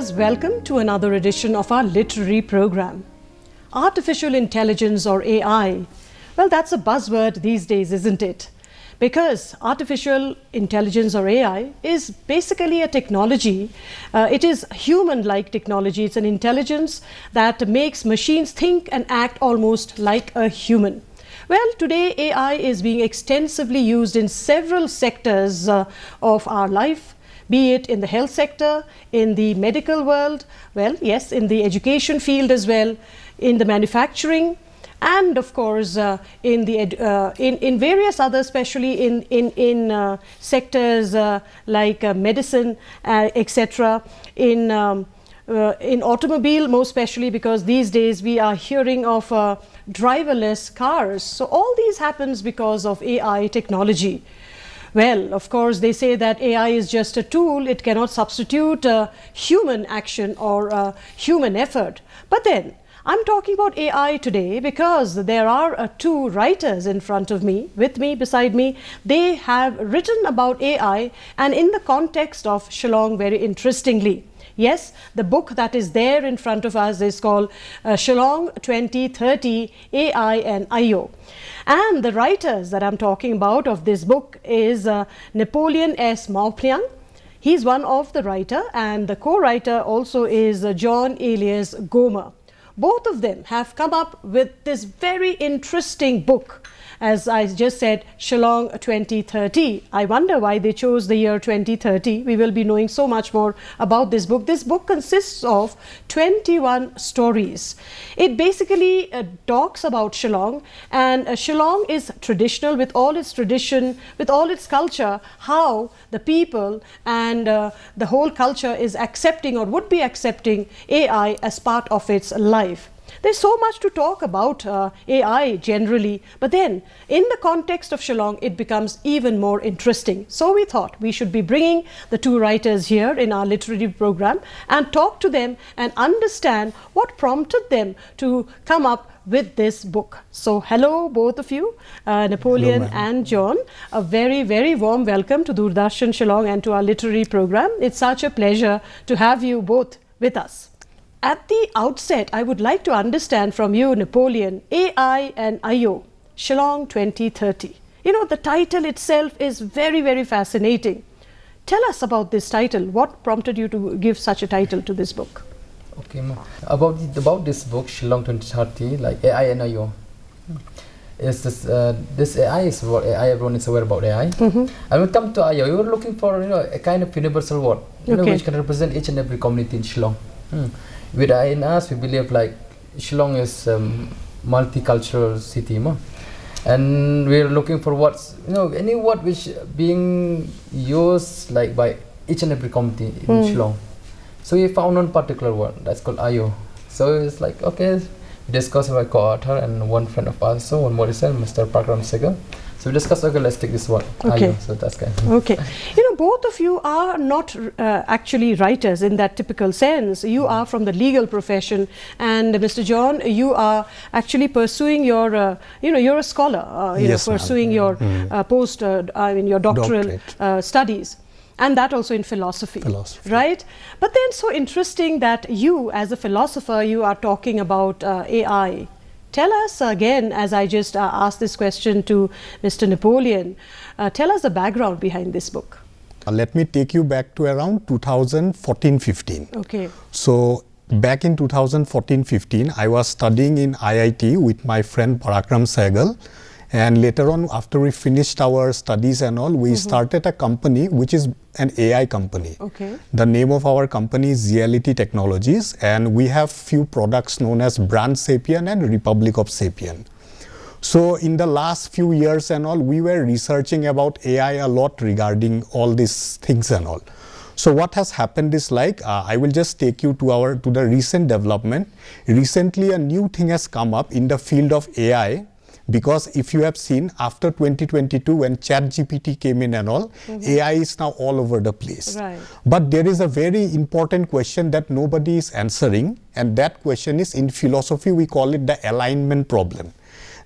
viewers, welcome to another edition of our literary program. Artificial intelligence or AI, well, that's a buzzword these days, isn't it? Because artificial intelligence or AI is basically a technology. It is human-like technology. It's an intelligence that makes machines think and act almost like a human. Well, today AI is being extensively used in several sectors of our life, be it in the health sector, in the medical world, well, yes, in the education field as well, in the manufacturing, and of course in various other, especially in sectors like medicine, etc., in automobile, most especially because these days we are hearing of driverless cars. So all these happens because of AI technology. Well, of course, they say that AI is just a tool. It cannot substitute human action or human effort. But then, I'm talking about AI today because there are two writers in front of me, beside me. They have written about AI and in the context of Shillong very interestingly. Yes, the book that is there in front of us is called Shillong 2030 AI and IO. And the writers that I'm talking about of this book is Napoleon S. Maupliang. He's one of the writer, and the co-writer also is John Elias Gomer. Both of them have come up with this very interesting book. As I just said, Shillong 2030. I wonder why they chose the year 2030. We will be knowing so much more about this book. This book consists of 21 stories. It basically talks about Shillong, and Shillong is traditional with all its tradition, with all its culture, how the people and the whole culture is accepting or would be accepting AI as part of its life. There's so much to talk about AI generally, but then in the context of Shillong, it becomes even more interesting. So we thought we should be bringing the two writers here in our literary program and talk to them and understand what prompted them to come up with this book. So hello both of you, Napoleon and John. A very, very warm welcome to Doordarshan Shillong and to our literary program. It's such a pleasure to have you both with us. At the outset, I would like to understand from you, Napoleon, AI and IO, Shillong 2030. You know, the title itself is very, very fascinating. Tell us about this title. What prompted you to give such a title to this book? Okay, about this book, Shillong 2030, like AI and IO. Is this AI is what AI, everyone is aware about AI. And when it comes to IO, we were looking for a kind of universal word, which can represent each and every community in Shillong. With AI in us, we believe like Shillong is a multicultural city, and we're looking for words, any word which being used like by each and every community in Shillong. So we found one particular word that's called IO. So it's like, okay, we discussed with my co-author and one friend of ours, so one more is Mr. Prakram Segal. So we discussed, okay, let's take this one. Okay. So that's kind of okay. Both of you are not actually writers in that typical sense. You are from the legal profession, and Mr. John, you are actually pursuing your, you're a scholar, yes, pursuing your your doctoral studies. And that also in philosophy, right? But then so interesting that you, as a philosopher, you are talking about AI. Tell us again, as I just asked this question to Mr. Napoleon, tell us the background behind this book. Let me take you back to around 2014-15. Okay. So back in 2014-15, I was studying in IIT with my friend Prakram Segal. And later on, after we finished our studies and all, we started a company which is an AI company. Okay. The name of our company is Reality Technologies, and we have few products known as Brand Sapien and Republic of Sapien. So in the last few years and all, we were researching about AI a lot regarding all these things and all. So what has happened is like, I will just take you to the recent development. Recently, a new thing has come up in the field of AI. Because if you have seen, after 2022, when ChatGPT came in and all, AI is now all over the place. Right. But there is a very important question that nobody is answering, and that question is, in philosophy, we call it the alignment problem.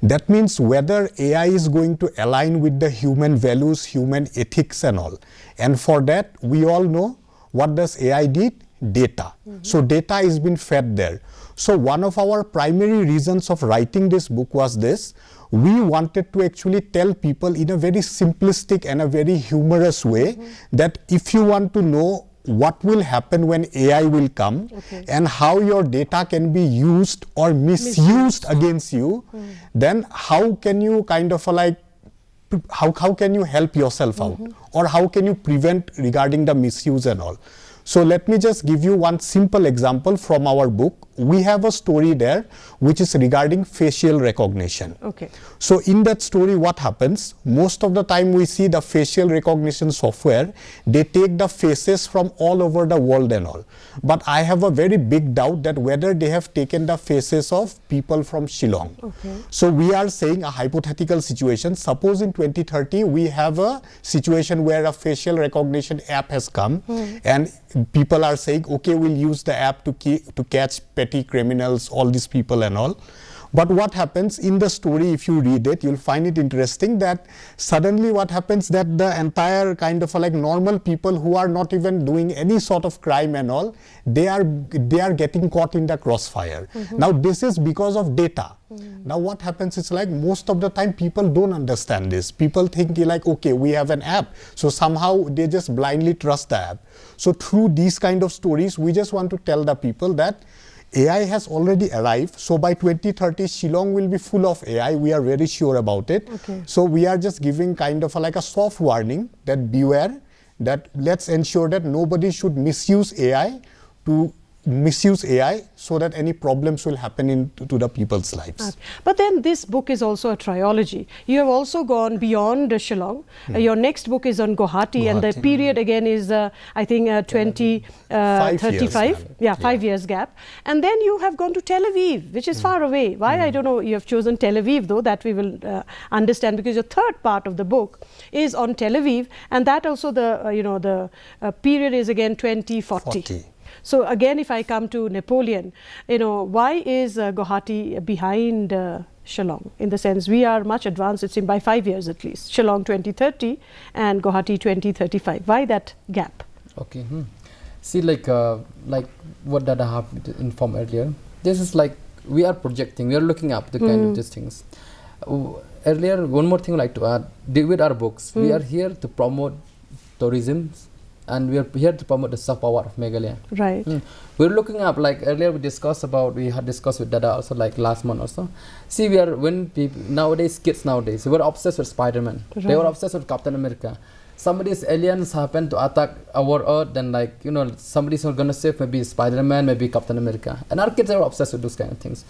That means whether AI is going to align with the human values, human ethics and all. And for that, we all know, what does AI did? data. So data is being fed there. So one of our primary reasons of writing this book was this. We wanted to actually tell people in a very simplistic and a very humorous way that if you want to know what will happen when AI will come and how your data can be used or misused against you, then how can you kind of like, how can you help yourself out, or how can you prevent regarding the misuse and all. So let me just give you one simple example from our book. We have a story there which is regarding facial recognition. Okay. So in that story, what happens? Most of the time we see the facial recognition software, they take the faces from all over the world and all. But I have a very big doubt that whether they have taken the faces of people from Shillong. Okay. So we are saying a hypothetical situation. Suppose in 2030 we have a situation where a facial recognition app has come and people are saying, okay, we'll use the app to catch petty criminals, all these people and all. But what happens in the story, if you read it, you'll find it interesting that suddenly what happens that the entire kind of like normal people who are not even doing any sort of crime and all, they are getting caught in the crossfire. Now this is because of data. Now what happens is like most of the time people don't understand this. People think like, okay, we have an app. So somehow they just blindly trust the app. So through these kind of stories, we just want to tell the people that AI has already arrived. So by 2030, Shillong will be full of AI. We are very sure about it. Okay. So we are just giving kind of like a soft warning that beware, that let's ensure that nobody should misuse AI so that any problems will happen to the people's lives. But then this book is also a trilogy. You have also gone beyond Shillong. Your next book is on Guwahati, and the period again is I think 2035. Yeah, 5 years gap. And then you have gone to Tel Aviv, which is far away. Why? I don't know. You have chosen Tel Aviv though, that we will understand, because your third part of the book is on Tel Aviv, and that also the period is again 2040. So again, if I come to Napoleon, why is Guwahati behind Shillong? In the sense, we are much advanced, it seems, by 5 years at least. Shillong 2030 and Guwahati 2035. Why that gap? Okay. See, like what Dada have informed earlier, this is like we are projecting, we are looking up the kind of these things. Earlier, one more thing I'd like to add, with our books, we are here to promote tourism, and we are here to promote the soft power of Meghalaya. Right. We're looking up, like earlier we had discussed with Dada also, like last month or so. See, kids nowadays, we're obsessed with Spider-Man. Right. They were obsessed with Captain America. Somebody's aliens happen to attack our Earth, then somebody's gonna save maybe Spider-Man, maybe Captain America. And our kids are obsessed with those kind of things.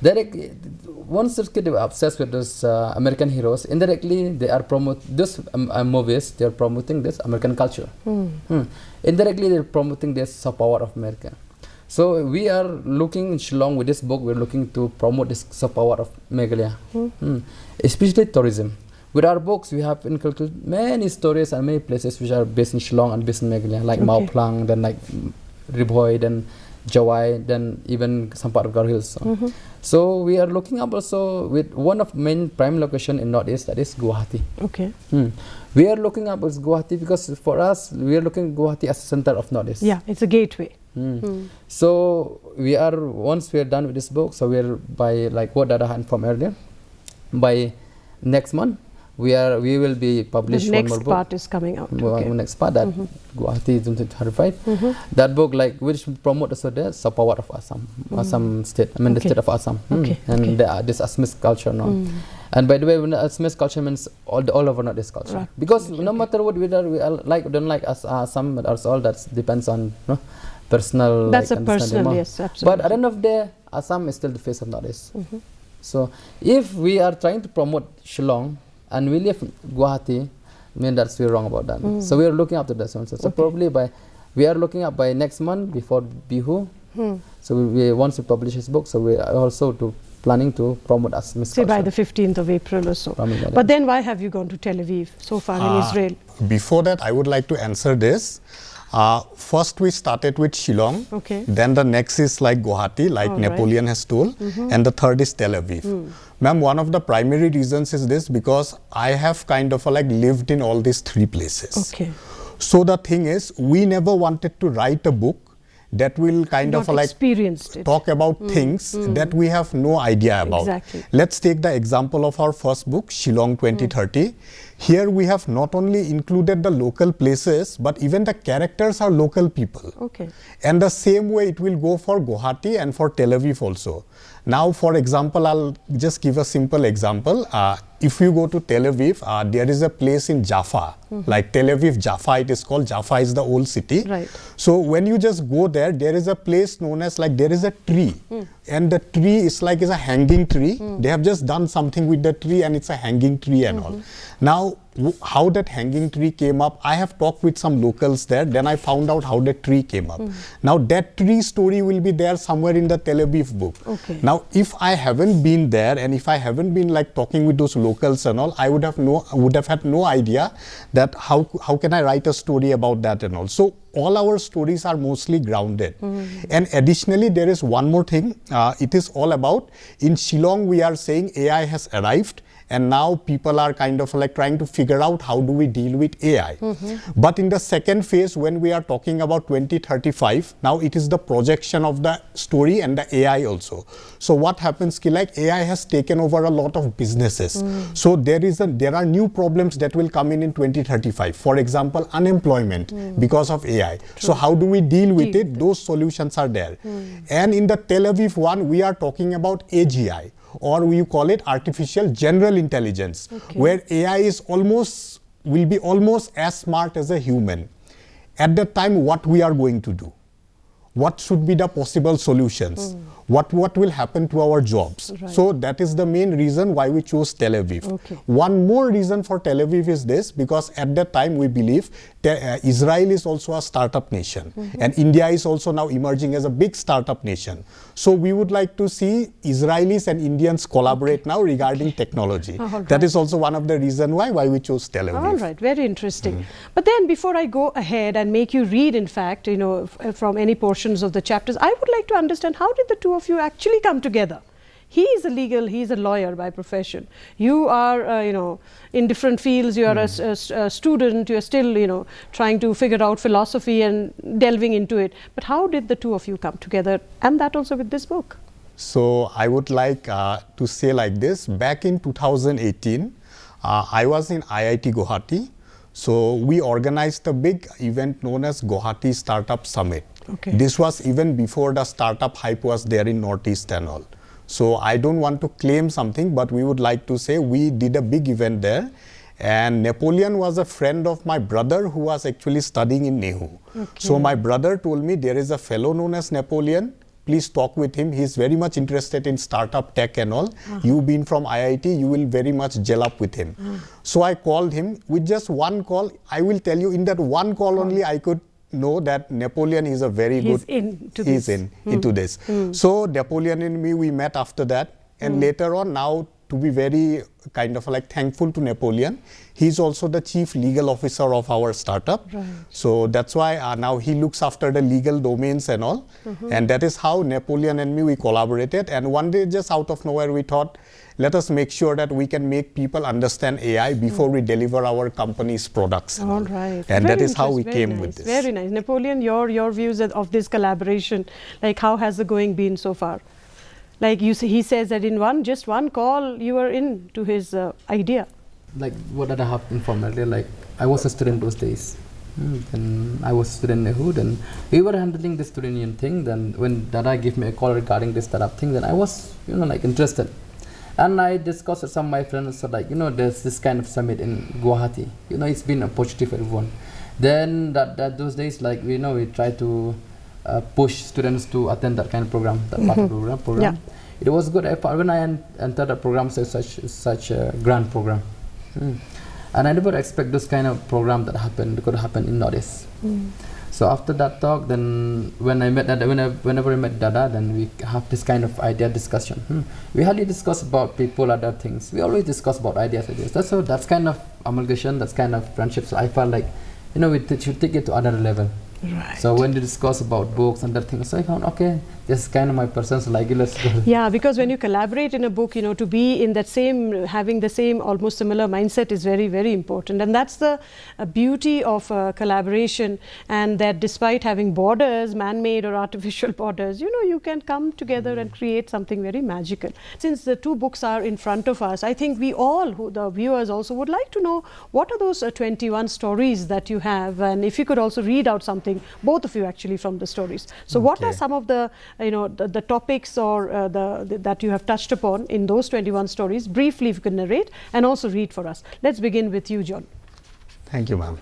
Once the kids are obsessed with those American heroes, indirectly they are promoting this movies. They are promoting this American culture. Indirectly, they are promoting this soft power of America. So we are looking in Shillong with this book. We are looking to promote this soft power of Meghalaya, especially tourism. With our books, we have inculcated many stories and many places which are based in Shillong and based in Meghalaya, like Mao Plang, then like Ribhoi, then Jawai, then even some part of Gar Hills. So we are looking up also with one of main prime location in Northeast, that is Guwahati. Okay. We are looking up with Guwahati because for us, we are looking at Guwahati as a center of Northeast. Yeah, it's a gateway. So we are, once we are done with this book, so we are by, like what Dada had informed earlier, by next month, we will be published one more book. Next part is coming out. Next part, that Guwahati 2035. That book, like, which promote also the soft power of Assam, Assam state. I mean the state of Assam, and this Assamese culture now. And by the way, when Assamese culture means all over Northeast culture, right. Because no matter what we like, don't like Assam, but also all that depends on personal. That's like, a personal, yes, absolutely. But at the end of the day, Assam is still the face of Northeast. So if we are trying to promote Shillong, and we leave Guwahati, I mean that's we're wrong about that. So we are looking up to that. So probably we are looking up by next month before Bihu. So we once we publish his book, so we are also planning to promote us. Say by the 15th of April or so. But then why have you gone to Tel Aviv so far in Israel? Before that, I would like to answer this. First we started with Shillong, then the next is like Guwahati, like Napoleon has told, and the third is Tel Aviv. Ma'am, one of the primary reasons is this, because I have kind of like lived in all these three places. So the thing is, we never wanted to write a book that will kind Not of like experienced it. talk about things that we have no idea about. Exactly. Let's take the example of our first book, Shillong 2030. Here we have not only included the local places, but even the characters are local people. Okay. And the same way it will go for Guwahati and for Tel Aviv also. Now, for example, I'll just give a simple example. If you go to Tel Aviv, there is a place in Jaffa, like Tel Aviv, Jaffa it is called. Jaffa is the old city. Right. So when you just go there, there is a place known as like there is a tree. And the tree is like is a hanging tree. They have just done something with the tree and it's a hanging tree and all. Now, how that hanging tree came up, I have talked with some locals there, then I found out how that tree came up. Now that tree story will be there somewhere in the Tel Aviv book. Okay. Now if I haven't been there and if I haven't been like talking with those locals and all, I would have had no idea that how can I write a story about that and all. So all our stories are mostly grounded. And additionally, there is one more thing. It is all about, in Shillong we are saying AI has arrived. And now people are kind of like trying to figure out how do we deal with AI. But in the second phase, when we are talking about 2035, now it is the projection of the story and the AI also. So what happens, like AI has taken over a lot of businesses. So there are new problems that will come in 2035. For example, unemployment because of AI. So how do we deal with it? Those solutions are there. And in the Tel Aviv one, we are talking about AGI. Or we call it artificial general intelligence, where AI will be almost as smart as a human. At that time, what we are going to do? What should be the possible solutions? What will happen to our jobs? Right. So that is the main reason why we chose Tel Aviv. One more reason for Tel Aviv is this, because at that time we believe Israel is also a startup nation and India is also now emerging as a big startup nation. So we would like to see Israelis and Indians collaborate now regarding technology. That is also one of the reasons why we chose Tel Aviv. All right, very interesting. But then before I go ahead and make you read, in fact, from any portions of the chapters, I would like to understand, how did the two of you actually come together? He is a lawyer by profession. You are, in different fields. You are a student. You are still, trying to figure out philosophy and delving into it. But how did the two of you come together, and that also with this book? So I would like to say like this. Back in 2018, I was in IIT Guwahati. So we organized a big event known as Guwahati Startup Summit. This was even before the startup hype was there in Northeast and all. So I don't want to claim something, but we would like to say we did a big event there. And Napoleon was a friend of my brother who was actually studying in Nehu. So my brother told me there is a fellow known as Napoleon. Please talk with him. He's very much interested in startup tech and all. You've been from IIT, you will very much gel up with him. So I called him. With just one call, I will tell you, in that one call only I could know that Napoleon is a very good, into this. So Napoleon and me, we met after that, and later on, now to be very kind of like thankful to Napoleon, he's also the chief legal officer of our startup. So that's why now he looks after the legal domains and all, and that is how Napoleon and me, we collaborated. And one day, just out of nowhere, we thought, let us make sure that we can make people understand AI before we deliver our company's products. All right. And that is how we came with this. Very nice. Napoleon, your views of this collaboration, like how has the going been so far? Like he says that in just one call, you were into his idea. Like what had happened formerly, like I was a student those days. Then I was a student in Nehu, and we were handling this Turanian thing. Then when Dada gave me a call regarding this startup thing, then I was, like interested. And I discussed with some of my friends, so like, there's this kind of summit in Guwahati. It's been a opportunity for everyone. Then those days, like, we try to push students to attend that kind of program, that part of the program. Yeah. It was good. When I entered the program, so such a grand program. And I never expect this kind of program could happen in Northeast. So after that talk, then whenever I met Dada, then we have this kind of idea discussion. We hardly discuss about people, other things. We always discuss about ideas. That's kind of amalgamation, that's kind of friendship. So I felt like, we should take it to another level. Right. So when we discuss about books and other things, so I found, okay, this is kind of my person's like, let's go. Yeah, because when you collaborate in a book, you know, to be in that same, having the same almost similar mindset is very, very important. And that's the beauty of collaboration, and that despite having borders, man-made or artificial borders, you know, you can come together and create something very magical. Since the two books are in front of us, I think we all, the viewers also, would like to know what are those 21 stories that you have, and if you could also read out something, both of you actually, from the stories. So what are some of the the topics or that you have touched upon in those 21 stories? Briefly, if you could narrate and also read for us. Let's begin with you, John. Thank you, ma'am.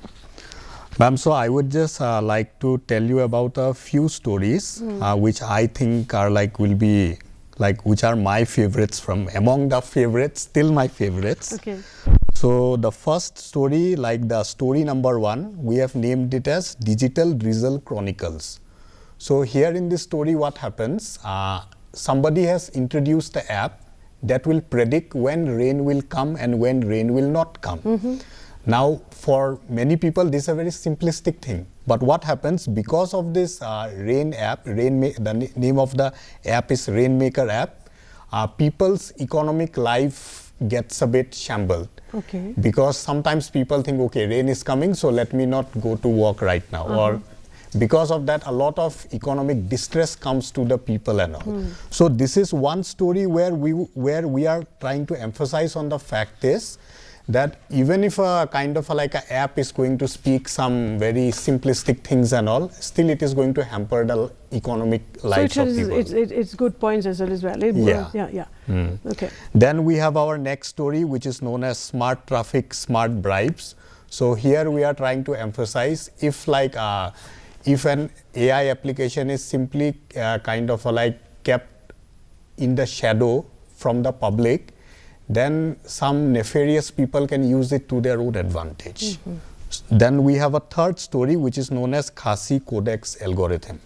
Ma'am, so I would just like to tell you about a few stories which I think are which are my favorites, from among the favorites, still my favorites. Okay. So the first story, like the story number 1, we have named it as Digital Drizzle Chronicles. So here in this story, what happens, somebody has introduced an app that will predict when rain will come and when rain will not come. Now, for many people, this is a very simplistic thing. But what happens, because of this rain app, the name of the app is Rainmaker app, people's economic life gets a bit shambled. Okay. Because sometimes people think, okay, rain is coming, so let me not go to work right now. Or because of that, a lot of economic distress comes to the people and all. So this is one story where we are trying to emphasize on the fact is that even if a kind of like an app is going to speak some very simplistic things and all, still it is going to hamper the economic lives of people. It's good points as well. Yeah. Okay. Then we have our next story, which is known as Smart Traffic, Smart Bribes. So here we are trying to emphasize if an AI application is simply kept in the shadow from the public, then some nefarious people can use it to their own advantage. Then we have a third story, which is known as Khasi Codex algorithm.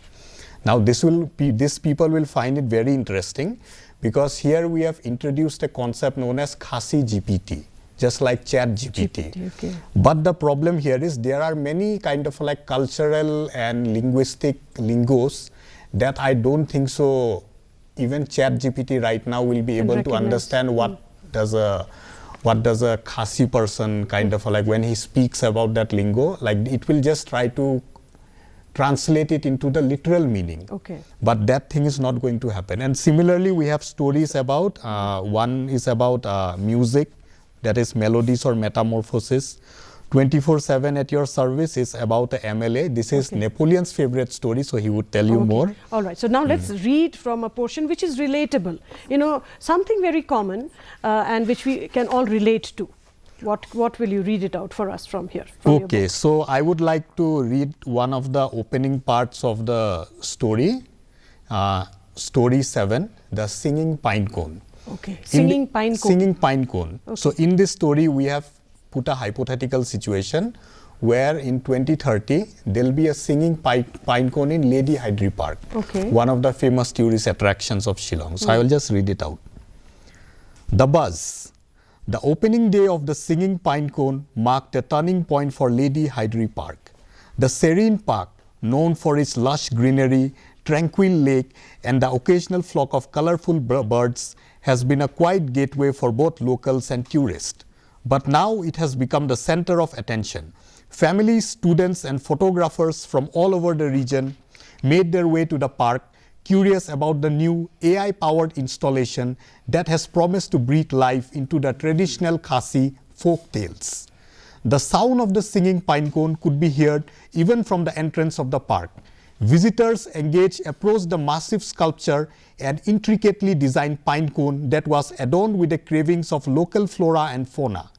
Now these people will find it very interesting, because here we have introduced a concept known as Khasi GPT, just like Chat GPT. Okay. But the problem here is there are many kind of like cultural and linguistic lingos that I don't think so even Chat GPT right now will be able to understand what does a Khasi person kind of like, when he speaks about that lingo, like it will just try to translate it into the literal meaning. Okay. But that thing is not going to happen. And similarly, we have stories about, one is about music, that is Melodies or Metamorphosis. 24/7 at Your Service is about the MLA. This is Napoleon's favorite story, so he would tell you more. All right. So now let's read from a portion which is relatable. You know, something very common and which we can all relate to. What will you read it out for us from here? From Okay. So I would like to read one of the opening parts of the story. Story 7, The Singing Pine Cone. Okay. Singing Pine Cone. Singing Pine Cone. Okay. So in this story, we have put a hypothetical situation where in 2030 there will be a singing pine cone in Lady Hydri Park, one of the famous tourist attractions of Shillong. So I will just read it out. The buzz. The opening day of the Singing Pine Cone marked a turning point for Lady Hydri Park. The serene park, known for its lush greenery, tranquil lake, and the occasional flock of colorful birds, has been a quiet gateway for both locals and tourists. But now it has become the center of attention. Families, students, and photographers from all over the region made their way to the park, curious about the new AI-powered installation that has promised to breathe life into the traditional Khasi folk tales. The sound of the singing pine cone could be heard even from the entrance of the park. Visitors engaged approached the massive sculpture and intricately designed pine cone that was adorned with the cravings of local flora and fauna.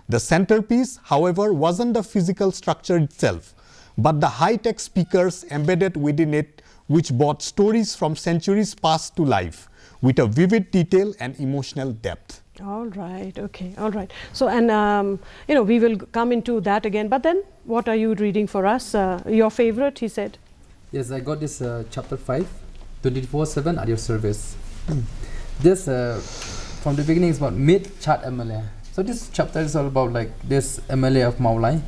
The centerpiece, however, wasn't the physical structure itself, but the high-tech speakers embedded within it, which brought stories from centuries past to life with a vivid detail and emotional depth. All right. Okay. All right. So, and we will come into that again. But then, what are you reading for us? Your favorite, he said. Yes, I got this chapter 5, 24/7 at your service. This from the beginning is about mid chat MLA. So this chapter is all about like this MLA of Maulai,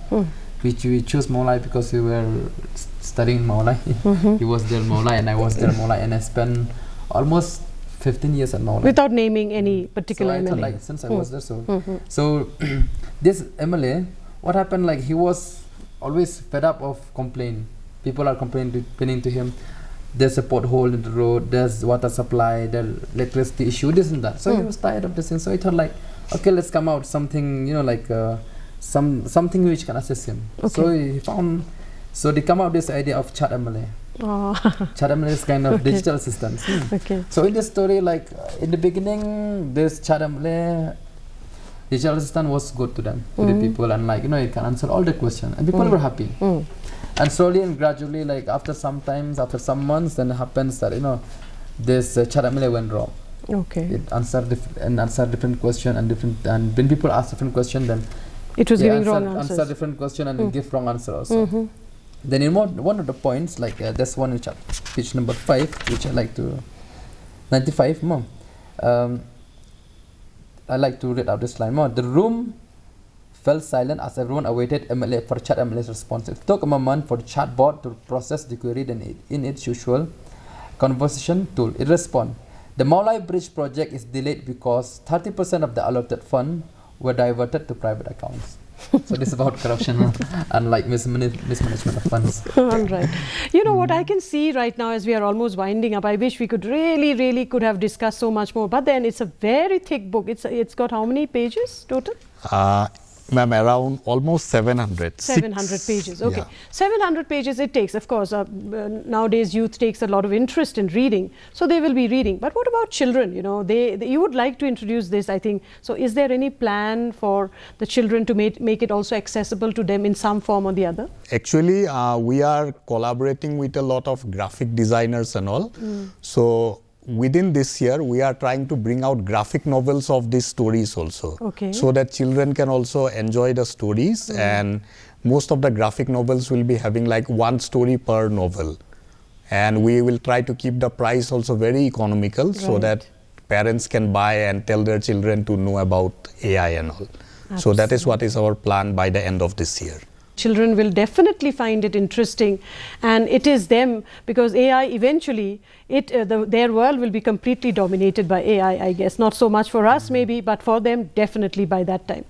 we chose Maulai because we were studying Maulai. He was there Maulai and I was there Maulai, and I spent almost 15 years at Maulai. Without naming any particular so I MLA. thought, like, since I was there, so this MLA, what happened, like, he was always fed up of complaint. People are complaining to him. There's a pothole in the road, there's water supply, there's electricity issue, this and that. So he was tired of this thing. So he thought, like, okay, let's come out something, you know, like something which can assist him. So he found, so they come out this idea of chat MLA. Chat MLA is kind of digital assistant. So in this story, like, in the beginning, this chat MLA digital assistant was good to them, to the people, and, like, you know, it can answer all the questions, and people were happy. And slowly and gradually, like, after some months, then it happens that, you know, this chat MLA went wrong. It answered different question and when people ask different question, then it was giving wrong answers. Answer different question and give wrong answer also. Then in one of the points, like, there's one in chat, page number 5, which I like to 95 more. I like to read out this line more. The room fell silent as everyone awaited MLA for chat MLA's response. It took a moment for the chatbot to process the query, then in its usual conversation tool, it responded. The Maulai Bridge project is delayed because 30% of the allotted fund were diverted to private accounts. So this is about corruption and, like, mismanagement of funds. All right. You know what I can see right now as we are almost winding up, I wish we could really could have discussed so much more, but then it's a very thick book. It's got how many pages total? Ma'am, around almost 700. 700 pages, okay. 700 pages it takes. Of course, nowadays youth takes a lot of interest in reading, so they will be reading. But what about children? You know, you would like to introduce this, I think. So is there any plan for the children to make it also accessible to them in some form or the other? Actually, we are collaborating with a lot of graphic designers and all. So within this year, we are trying to bring out graphic novels of these stories also, so that children can also enjoy the stories. And most of the graphic novels will be having like one story per novel. And we will try to keep the price also very economical, so that parents can buy and tell their children to know about AI and all. So that is what is our plan by the end of this year. Children will definitely find it interesting, and it is them, because AI eventually, their world will be completely dominated by AI, I guess. Not so much for us maybe, but for them definitely by that time.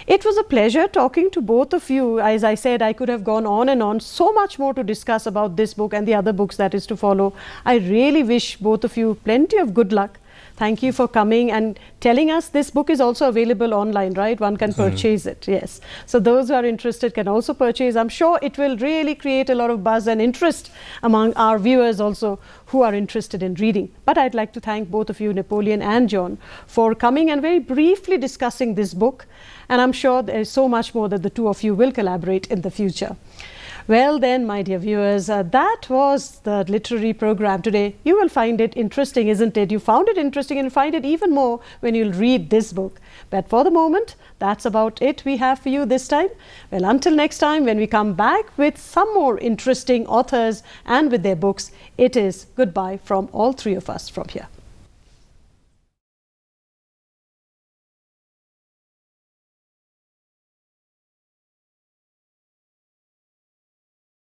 It was a pleasure talking to both of you. As I said, I could have gone on and on. So much more to discuss about this book and the other books that is to follow. I really wish both of you plenty of good luck. Thank you for coming and telling us this book is also available online, right? One can purchase it, yes. So those who are interested can also purchase. I'm sure it will really create a lot of buzz and interest among our viewers also who are interested in reading. But I'd like to thank both of you, Napoleon and John, for coming and very briefly discussing this book. And I'm sure there's so much more that the two of you will collaborate in the future. Well then, my dear viewers, that was the literary program today. You will find it interesting, isn't it? You found it interesting and find it even more when you'll read this book. But for the moment, that's about it we have for you this time. Well, until next time, when we come back with some more interesting authors and with their books, it is goodbye from all three of us from here.